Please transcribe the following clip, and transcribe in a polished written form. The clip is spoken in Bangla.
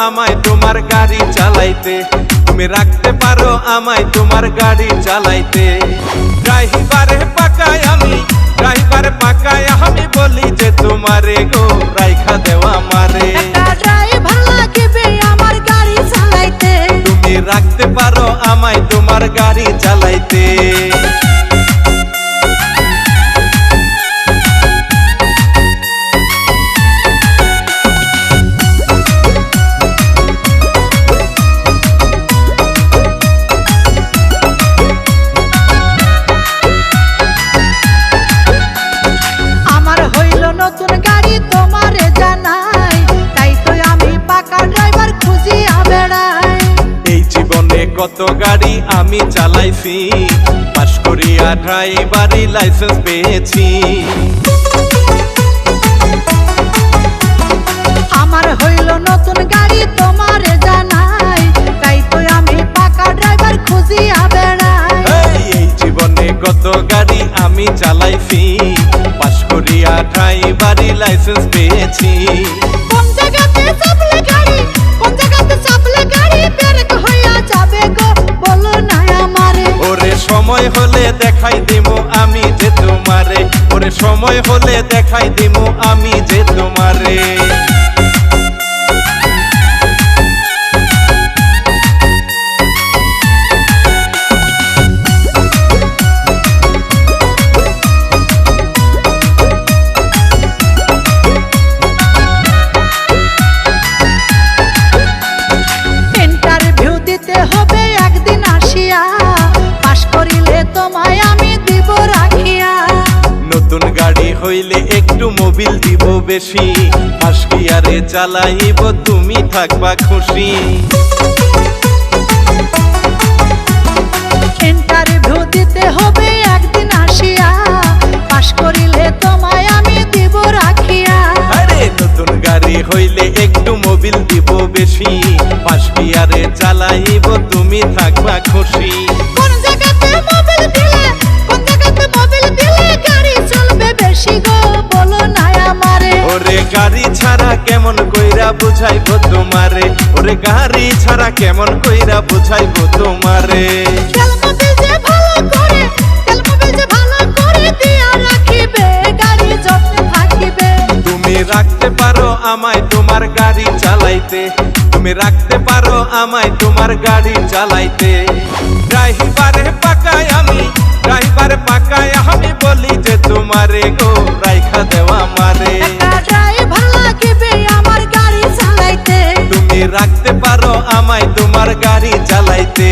আমায় তোমার গাড়ি চালাইতে, তুমি রাখতে পারো আমায় তোমার গাড়ি চালাইতে। ড্রাইভারে পাকায় আমি বলি যে তোমারে গো রাইখা দেওয়া আমারে। ড্রাইভার লাগবে আমার গাড়ি চালাইতে, তুমি রাখতে পারো আমায় তোমার গাড়ি চালাইতে। নতুন গাড়ি তোমারে জানাই, তাই তো আমি পাকা ড্রাইভার খুঁজিয়া বেড়াই। এই জীবনে কত গাড়ি আমি চালাইছি, পাশ করিয়া ড্রাইভারি লাইসেন্স পেয়েছি। আমার হইল নতুন গাড়ি তোমারে জানাই, তাই তো আমি পাকা ড্রাইভার খুঁজিয়া বেড়াই। এই জীবনে কত গাড়ি আমি চালাইছি, পাশ করিয়া ড্রাইভারি লাইসেন্স পেয়েছি। কোন জায়গাতে চাপলে গাড়ি, কোন জায়গাতে চাপলে গাড়ি ব্রেক হইয়া যাবে গো বলো না আমারে। ওরে সময় হলে দেখাই দিমু আমি যে তোমারে, ওরে সময় হলে দেখাই দিমু আমি যে তোমারে। নতুন গাড়ি হইলে একটু মোবিল দিব বেশি, ফার্স্ট গিয়ারে চালাইব তুমি থাকবা খুশি। ইন্টারভিউ দিতে হবে একদিন আসিয়া, পাশ করিলে তোমায় আমি দিব রাখিয়া। আরে নতুন গাড়ি হইলে একটু মোবিল দিব বেশি, ফার্স্ট গিয়ারে চালাইব তুমি থাকবা খুশি। কোন জায়গাতে মোবিল দিলে, কোন জায়গাতে মোবিল দিলে গাড়ি চলবে বেশি গো বলো না আমারে। ওরে গাড়ি ছাড়া কেমন কইরা বুঝাইবো তোমারে, ওরে গাড়ি ছাড়া কেমন কইরা বুঝাইবো তোমারে। তেল মোবিল যে ভালো করে, তেল মোবিল যে ভালো করে দিয়া রাখিবে, গাড়ি যত্নে থাকিবে। তুমি রাখতে পারো আমায় তোমার গাড়ি চালাইতে, তুমি রাখতে পারো আমায় তোমার গাড়ি চালাইতে। ড্রাইভারে পাকায় আমি বলি যে তোমারে গো রাইখা দেওয়া আমারে। ড্রাইভার লাগবে আমার গাড়ি চালাইতে, তুমি রাখতে পারো আমায় তোমার গাড়ি চালাইতে।